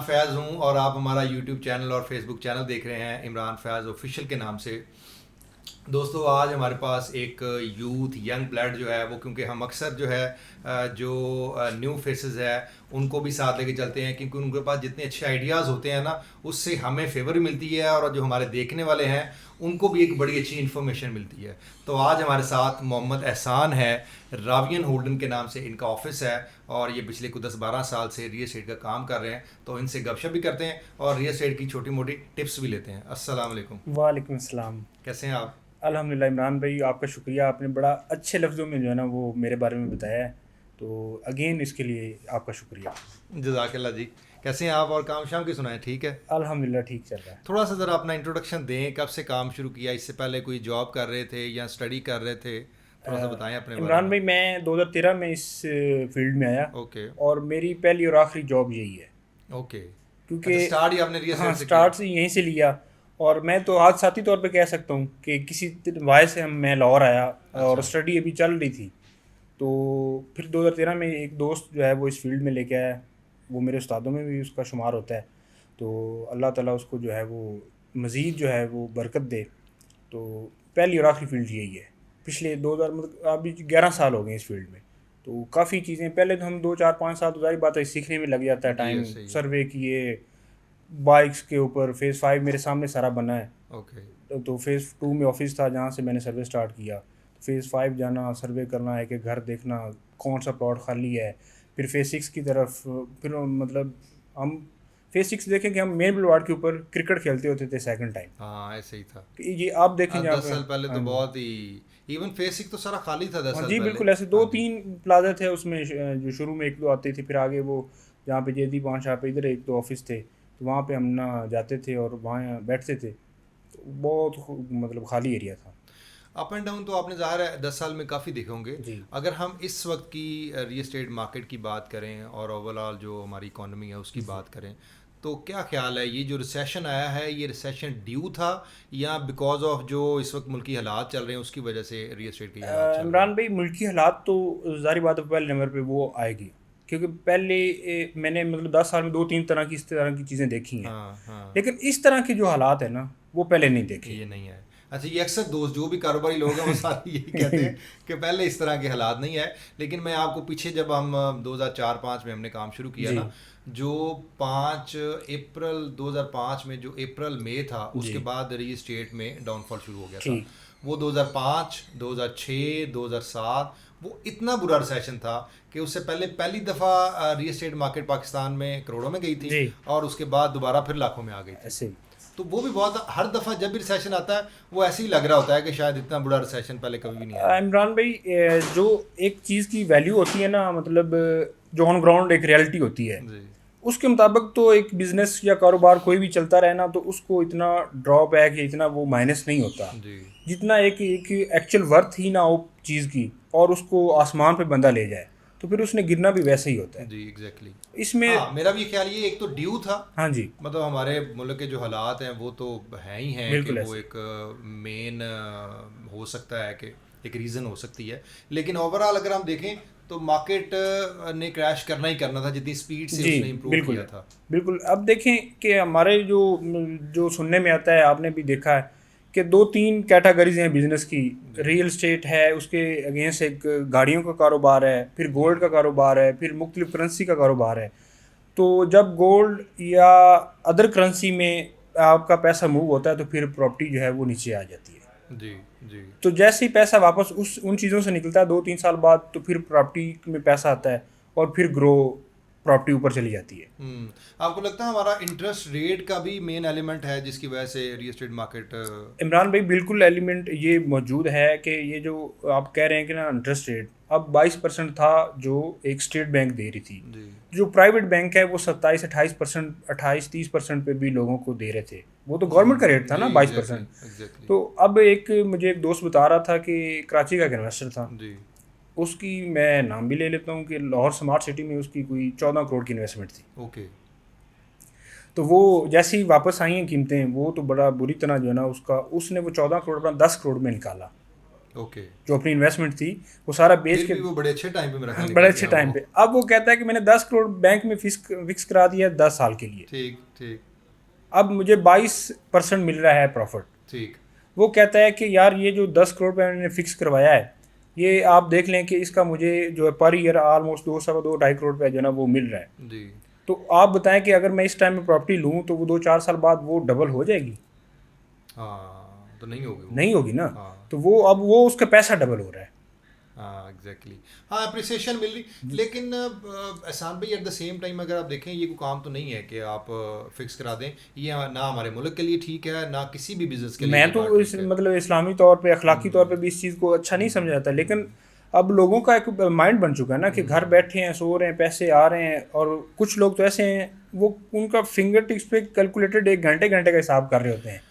फैज़ हूँ और आप हमारा यूट्यूब चैनल और फेसबुक चैनल देख रहे हैं इमरान फैज़ ऑफिशियल के नाम से। दोस्तों आज हमारे पास एक यूथ यंग ब्लड जो है वो, क्योंकि हम अक्सर जो है जो न्यू फेसेस है उनको भी साथ लेके चलते हैं, क्योंकि उनके पास जितने अच्छे आइडियाज़ होते हैं ना उससे हमें फेवर मिलती है और जो हमारे देखने वाले हैं उनको भी एक बड़ी अच्छी इन्फॉर्मेशन मिलती है। तो आज हमारे साथ मोहम्मद एहसान है, रावियन होल्डन के नाम से इनका ऑफिस है और ये पिछले कुछ 10-12 साल से रियल एस्टेट का काम कर रहे हैं। तो इनसे गपशप भी करते हैं और रियल एस्टेट की छोटी मोटी टिप्स भी लेते हैं। अस्सलाम वालेकुम। वालेकुम अस्सलाम। कैसे हैं आप? अल्हम्दुलिल्लाह इमरान भाई, आपका शुक्रिया, आपने बड़ा अच्छे लफ्ज़ों में जो है ना वो मेरे बारे में बताया है, तो अगेन इसके लिए आपका शुक्रिया। जज़ाकल्लाह जी। कैसे हैं आप और काम शाम की सुनाएं? ठीक है। अल्हम्दुलिल्लाह ठीक चल रहा है। थोड़ा सा ज़रा अपना इंट्रोडक्शन दें, कब से काम शुरू किया, इससे पहले कोई जॉब कर रहे थे या स्टडी कर रहे थे? थोड़ा सा बताएं अपने बारे इमरान में। भाई, मैं 2013 में इस फील्ड में आया ओके। और मेरी पहली और आखिरी जॉब यही है, ओके। अच्छा, क्योंकि स्टार्ट ही आपने रियल हाँ, एस्टेट से किया? स्टार्ट से यहीं से लिया। और मैं तो आज साथी तौर पे कह सकता हूँ कि किसी वजह से मैं लाहौर आया और अच्छा। स्टडी अभी चल रही थी। तो फिर 2013 में एक दोस्त जो है वो इस फील्ड में लेके आया, वो मेरे उस्तादों में भी उसका शुमार होता है। तो अल्लाह ताला उसको जो है वो मज़ीद जो है वो बरकत दे। तो पहली और आखिरी फील्ड यही है। पिछले 2000 मतलब अभी 11 साल हो गए इस फील्ड में। तो काफ़ी चीज़ें, पहले तो हम 2 4 5 साल तो ज़ाहिर बात है सीखने में लग जाता है जी टाइम, सही है। सर्वे किए, बाइक्स के ऊपर फेज़ 5 मेरे सामने सारा बना है। ओके। तो फेज़ 2 में ऑफिस था जहाँ से मैंने सर्वे स्टार्ट किया। फेज़ 5 जाना, सर्वे करना है कि घर देखना कौन सा प्लॉट खाली है। फिर फेज़ 6 की तरफ, फिर मतलब हम फेज़ 6 देखें कि हम मेन बुलवार्ड के ऊपर क्रिकेट खेलते होते थे सेकंड टाइम। हाँ ऐसे ही था। ये आप देखें जहाँ 10 पे। साल पहले तो हाँ जी। बहुत ही, इवन फेसिक तो सारा खाली था 10 हाँ साल जी, पहले। बिल्कुल ऐसे हाँ दो जी। तीन प्लाजा थे उसमें, जो शुरू में एक दो आते थे, फिर आगे वो जहाँ पे जेदी पान शाह पे इधर एक दो ऑफिस थे, तो वहाँ पे हम ना जाते थे और वहाँ बैठते थे। तो बहुत मतलब खाली एरिया था। अप एंड डाउन तो आपने ज़ाहिर है 10 साल में काफ़ी देखे होंगे। जी। अगर हम इस वक्त की रियल एस्टेट मार्केट की बात करें और ओवरऑल जो हमारी इकोनॉमी है उसकी जी। बात करें, तो क्या ख्याल है, ये जो रिसेशन आया है ये रिसेशन ड्यू था या बिकॉज ऑफ जो इस वक्त मुल्की हालात चल रहे हैं उसकी वजह से रियल एस्टेट के ये हालात चल रहे इमरान हैं? भाई, मुल्की हालात तो ज़ाहिर बात है पहले नंबर पे वो आएगी, क्योंकि पहले मैंने मतलब 10 साल में दो तीन तरह की इस तरह की चीज़ें देखी हैं। हाँ हाँ। लेकिन इस तरह के जो हालात है ना वो पहले नहीं देखे। ये नहीं है। अच्छा, ये अक्सर दोस्त जो भी कारोबारी लोग हैं वो सारे यही कहते हैं कि पहले इस तरह के हालात नहीं है। लेकिन मैं आपको पीछे जब हम 2004-5 में हमने काम शुरू किया जी। ना, जो 5 अप्रैल 2005 में जो अप्रैल मई था जी। उसके बाद रियल एस्टेट में डाउनफॉल शुरू हो गया था। ठीक। वो 2005, 2006, 2007 वो इतना बुरा रिसेशन था कि उससे पहले पहली दफ़ा रियल एस्टेट मार्केट पाकिस्तान में करोड़ों में गई थी जी। और उसके बाद दोबारा फिर लाखों में आ गई थी। ऐसे ही। तो वो भी बहुत, हर दफ़ा जब भी रिसेशन आता है वो ऐसे ही लग रहा होता है कि शायद इतना बुरा रिसेशन पहले कभी भी नहीं आया। इमरान भाई, जो एक चीज़ की वैल्यू होती है ना, मतलब जो ऑन ग्राउंड एक रियलिटी होती है, जी उसके मुताबिक तो एक बिजनेस या कारोबार कोई भी चलता रहे ना, तो उसको इतना ड्रॉबैक या इतना वो माइनस नहीं होता जी जितना एक एक एक्चुअल वर्थ ही ना हो चीज़ की, और उसको आसमान पे बंदा ले जाए, तो फिर उसने गिरना भी वैसे ही होता है जी एग्जैक्टली। इसमें। हाँ मेरा भी ख्याल ये, एक तो ड्यू था, हाँ जी। मतलब हमारे मुल्क के जो हालात हैं वो तो हैं ही हैं कि बिल्कुल वो ऐसे। एक मेन हो सकता है कि एक रीज़न हो सकती है। लेकिन ओवरऑल अगर हम देखें तो मार्केट ने क्रैश करना ही करना था जितनी स्पीड से जी। उसने इम्प्रूव बिल्कुल। किया था। बिल्कुल, अब देखें कि हमारे जो जो सुनने में आता है, आपने भी देखा है कि दो तीन कैटेगरीज हैं बिजनेस की। जी रियल स्टेट है, उसके अगेंस्ट एक गाड़ियों का कारोबार है, फिर गोल्ड का कारोबार है, फिर मुख्तलिफ करेंसी का कारोबार है। तो जब गोल्ड या अदर करेंसी में आपका पैसा मूव होता है तो फिर प्रॉपर्टी जो है वो नीचे आ जाती है। जी जी। तो जैसे ही पैसा वापस उस उन चीज़ों से निकलता है 2 3 साल बाद, तो फिर प्रॉपर्टी में पैसा आता है और फिर ग्रो प्रॉपर्टी ऊपर चली जाती है। आपको लगता है हमारा इंटरेस्ट रेट का भी मेन एलिमेंट है जिसकी वजह से रियल एस्टेट मार्केट? इमरान भाई, बिल्कुल एलिमेंट ये मौजूद है कि ये जो आप कह रहे हैं कि ना इंटरेस्ट रेट अब 22% था जो एक स्टेट बैंक दे रही थी। जी जो प्राइवेट बैंक है वो 27 28%, 28 30% पे भी लोगों को दे रहे थे। वो तो गवर्नमेंट का रेट था जी ना, बाईस एग्जैक्टली परसेंट एग्जैक्टली। तो अब एक मुझे एक दोस्त बता रहा था कि कराची का एक इन्वेस्टर था, जी उसकी मैं नाम भी ले लेता हूँ कि लाहौर स्मार्ट सिटी में उसकी कोई 14 करोड़ की इन्वेस्टमेंट थी। ओके। तो वो जैसे ही वापस आई हैं कीमतें, वो तो बड़ा बुरी तरह जो है ना उसका, उसने वो 14 करोड़ अपना 10 करोड़ में निकाला। ओके। जो अपनी इन्वेस्टमेंट थी वो सारा बेच फिर के भी वो बड़े अच्छे टाइम पे मेरा ख्याल बड़े निकल अच्छे गया टाइम वो। पे। अब वो कहता है कि मैंने 10 करोड़ बैंक में फिक्स करा दिया 10 साल के लिए, ठीक ठीक अब मुझे 22% मिल रहा है प्रॉफिट। ठीक। वो कहता है कि यार ये जो 10 करोड़ पे मैंने फिक्स करवाया है, ये आप देख लें कि इसका मुझे जो है पर ईयर ऑलमोस्ट 2 2.5 करोड़ रुपया जो है ना वो मिल रहा है। जी। तो आप बताएं कि अगर मैं इस टाइम में प्रॉपर्टी लूँ तो वो 2 4 साल बाद वो डबल हो जाएगी? हाँ तो नहीं होगी वो। नहीं होगी ना। हाँ तो वो अब वो उसका पैसा डबल हो रहा है। हाँ एग्जैक्टली। हाँ अप्रिसिएशन मिल रही, लेकिन एहसान भाई एट द सेम टाइम अगर आप देखें ये कोई काम तो नहीं है कि आप फिक्स करा दें। ये ना हमारे मुल्क के लिए ठीक है ना किसी भी बिजनेस के लिए मैं ये तो बात इस ठीक है। मतलब इस्लामी तौर पे अखलाकी तौर पे भी इस चीज़ को अच्छा नहीं समझा जाता, लेकिन अब लोगों का एक माइंड बन चुका है ना कि घर बैठे हैं, सो रहे हैं, पैसे आ रहे हैं। और कुछ लोग तो ऐसे हैं वो उनका फिंगर टिप्स पे कैलकुलेटेड 1 घंटे का हिसाब कर रहे होते हैं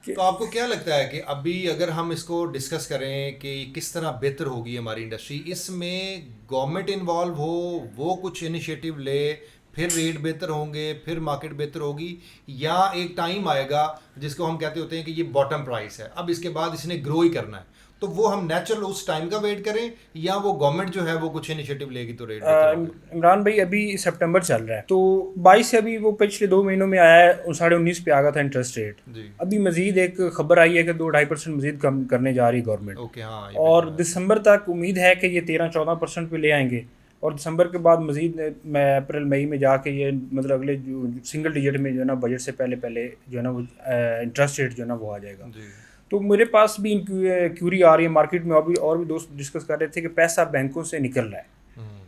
कि तो आपको क्या लगता है कि अभी अगर हम इसको डिस्कस करें कि किस तरह बेहतर होगी हमारी इंडस्ट्री, इसमें गवर्नमेंट इन्वॉल्व हो, वो कुछ इनिशिएटिव ले, फिर रेट बेहतर होंगे, फिर मार्केट बेहतर होगी, या एक टाइम आएगा जिसको हम कहते होते हैं कि ये बॉटम प्राइस है, अब इसके बाद इसने ग्रो ही करना है, तो वो हम नेचुरल उस टाइम का वेट करें, या वो गवर्नमेंट जो है वो कुछ इनिशिएटिव लेगी तो रेट बेहतर होंगे? इमरान भाई अभी सितंबर चल रहा है तो 22 से अभी वो पिछले 2 महीनों में आया है, 19.5 पे आ गया था इंटरेस्ट रेट। जी। अभी मजीद एक खबर आई है कि 2 2.5% मजीद कम करने जा रही है गवर्नमेंट। ओके हाँ ये और बेहतर है। दिसंबर तक उम्मीद है कि ये 13 14% पे ले आएंगे। और दिसंबर के बाद मजीद मैं अप्रैल मई में जाके ये मतलब अगले जो सिंगल डिजिट में जो है ना बजट से पहले पहले जो है ना वो इंटरेस्ट रेट जो है ना वो आ जाएगा। जी। तो मेरे पास भी क्यूरी आ रही है मार्केट में। अभी और भी दोस्त डिस्कस कर रहे थे कि पैसा बैंकों से निकल रहा है हम्म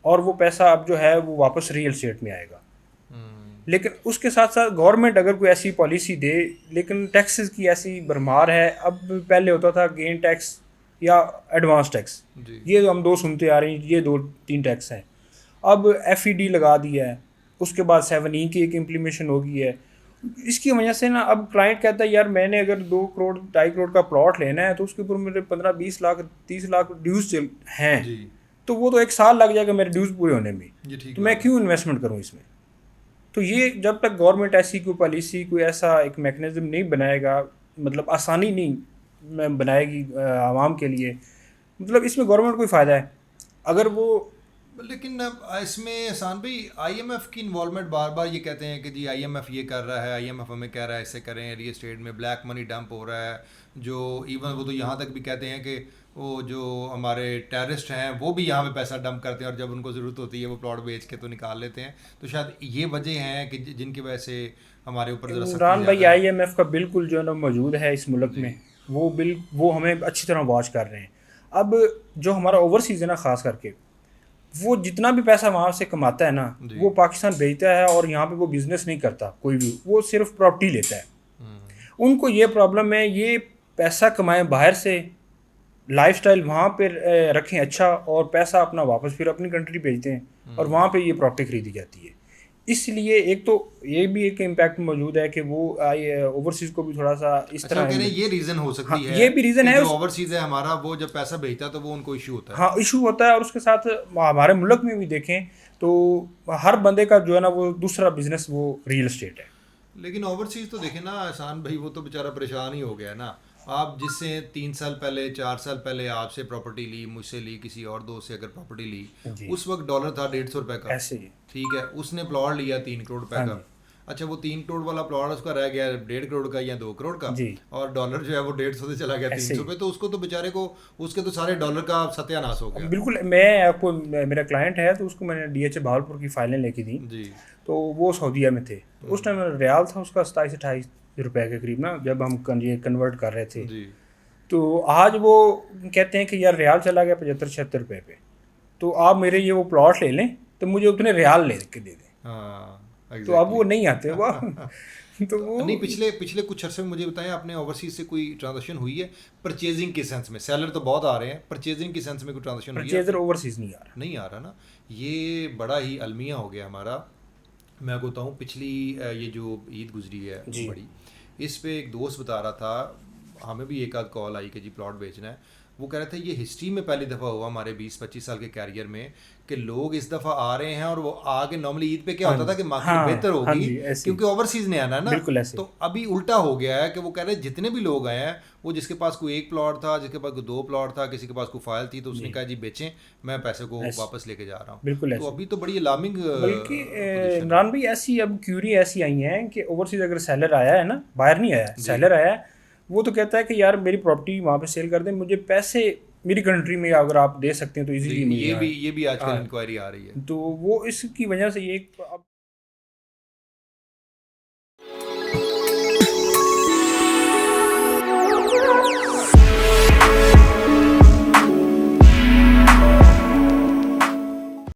और वो पैसा अब जो है वो वापस रियल एस्टेट में आएगा। हम्म। लेकिन उसके साथ साथ गवर्नमेंट अगर कोई ऐसी पॉलिसी दे, लेकिन टैक्सेस की ऐसी भरमार है। अब पहले होता था गेन टैक्स या एडवांस टैक्स, जी। ये हम दो सुनते आ रहे हैं, ये 2 3 टैक्स हैं। अब एफ लगा दिया है, उसके बाद 7E की एक इम्प्लीमेशन हो गई है। इसकी वजह से ना अब क्लाइंट कहता है यार मैंने अगर 2 करोड़ 2.5 करोड़ का प्लॉट लेना है तो उसके ऊपर मेरे 15 20 लाख 30 लाख ड्यूज हैं। जी। तो वो तो 1 साल लग जाएगा मेरे ड्यूज पूरे होने में, ये ठीक तो मैं बात है। क्यों इन्वेस्टमेंट करूँ इसमें? तो ये जब तक गवर्नमेंट ऐसी कोई पॉलिसी कोई ऐसा एक मैकेनिज्म नहीं बनाएगा, मतलब आसानी नहीं बनाएगी आवाम के लिए, मतलब इसमें गवर्नमेंट को ही फ़ायदा है अगर वो। लेकिन अब इसमें एहसान भाई आईएमएफ की इन्वॉल्वमेंट, बार बार ये कहते हैं कि जी आईएमएफ ये कर रहा है, आईएमएफ हमें कह रहा है ऐसे करें, रियल एस्टेट में ब्लैक मनी डंप हो रहा है, जो इवन वो तो यहाँ तक भी कहते हैं कि वो जो हमारे टेररिस्ट हैं वो भी यहाँ पे पैसा डंप करते हैं और जब उनको ज़रूरत होती है वो प्लॉट बेच के तो निकाल लेते हैं। तो शायद ये वजह हैं कि जिनकी वजह से हमारे ऊपर ज़रा सख्ती इमरान भाई ज़्यादा है। आईएमएफ का बिल्कुल जो है ना मौजूद है इस मुल्क जी। में, वो हमें अच्छी तरह वॉच कर रहे हैं। अब जो हमारा ओवरसीज़ है ना ख़ास करके, वो जितना भी पैसा वहाँ से कमाता है ना जी। वो पाकिस्तान भेजता है और यहाँ पे वो बिज़नेस नहीं करता कोई भी, वो सिर्फ प्रॉपर्टी लेता है। उनको ये प्रॉब्लम है, ये पैसा कमाएं बाहर से, लाइफस्टाइल वहाँ पे रखें अच्छा, और पैसा अपना वापस फिर अपनी कंट्री भेजते हैं और वहाँ पे ये प्रॉपर्टी खरीदी जाती है। इसलिए एक तो ये भी एक इम्पैक्ट मौजूद है कि वो ओवरसीज़ को भी थोड़ा सा इस अच्छा तरह वो कह रहे हैं ये रीज़न हो सकती हाँ है ये भी रीज़न कि है जो ओवरसीज़ है हमारा वो जब पैसा भेजता है तो वो उनको इशू होता है। हाँ इशू होता है। और उसके साथ हमारे मुल्क में भी देखें तो हर बंदे का जो है ना वो दूसरा बिजनेस वो रियल एस्टेट है। लेकिन ओवरसीज तो देखे ना एहसान भाई, वो तो बेचारा परेशान ही हो गया ना। आप जिससे 3 साल पहले 4 साल पहले आपसे प्रॉपर्टी ली, मुझसे ली, किसी और दोस्त से अगर प्रॉपर्टी ली, जी उस वक्त डॉलर था 150 रुपये का, ऐसे ही। ठीक है, उसने प्लॉट लिया 3 करोड़ रुपए हाँ का। जी अच्छा वो 3 करोड़ वाला प्लॉट उसका रह गया 1.5 करोड़ का या 2 करोड़ का, जी और डॉलर जो है वो 150 से चला गया ऐसे 300 ही। पे, तो उसको तो बेचारे को उसके तो सारे डॉलर का सत्यानाश हो गया। बिल्कुल। मैं आपको मेरा क्लाइंट है तो उसको मैंने डीएचए भावलपुर की फाइलें लेके दी। जी। तो वो सऊदीया में थे, तो उस टाइम रियाल था उसका 27 28 रुपए के करीब ना, जब हम ये कन्वर्ट कर रहे थे। जी। तो आज वो कहते हैं कि यार रियाल चला गया 75 76 रुपये पे, तो आप मेरे ये वो प्लॉट ले लें तो मुझे उतने रियाल ले के दे दें। हाँ तो अब वो नहीं आते वो तो वो नहीं, पिछले पिछले कुछ अरसे में मुझे बताएं आपने ओवरसीज से कोई ट्रांजैक्शन हुई है परचेजिंग के सेंस में? सेलर तो बहुत आ रहे हैं, परचेजिंग के सेंस में कोई ट्रांजैक्शन हुई है? परचेजर ओवरसीज नहीं आ रहा। नहीं आ रहा ना, ये बड़ा ही अलमिया हो गया हमारा। मैं बताऊं पिछली ये जो ईद गुजरी है जी बड़ी, इस पे एक दोस्त बता रहा था, हमें भी एक आध कॉल आई कि जी प्लॉट बेचना है। वो कह रहे थे ये हिस्ट्री में पहली दफ़ा हुआ हमारे 20-25 साल के कैरियर में कि लोग इस दफ़ा आ रहे हैं, और वो आगे नॉर्मली ईद पे क्या हाँ होता था जी, कि मार्केट बेहतर हाँ होगी जी, ऐसे क्योंकि ओवरसीज़ ने आना है ना। बिल्कुल ऐसे। तो अभी उल्टा हो गया है कि वो कह रहे हैं जितने भी लोग आए हैं, वो जिसके पास कोई एक प्लॉट था, जिसके पास कोई 2 प्लॉट था, किसी के पास कोई फाइल थी, तो उसने जी, कहा जी बेचें, मैं पैसे को ऐसे वापस लेके जा रहा हूँ। बिल्कुल तो ऐसे। अभी तो बड़ी अलार्मिंग बल्कि पोजीशन है। इमरान भाई ऐसी अब क्यूरी ऐसी आई हैं कि ओवरसीज अगर सेलर आया है ना, बाहर नहीं आया है, जी, सेलर आया है, वो तो कहता है कि यार मेरी प्रॉपर्टी वहाँ पे सेल कर दें, मुझे पैसे मेरी कंट्री में अगर आप दे सकते हैं तो जी, इजीली मिल ये जाए। भी आज कल हाँ, इंक्वायरी आ रही है। तो वो इसकी वजह से ये अब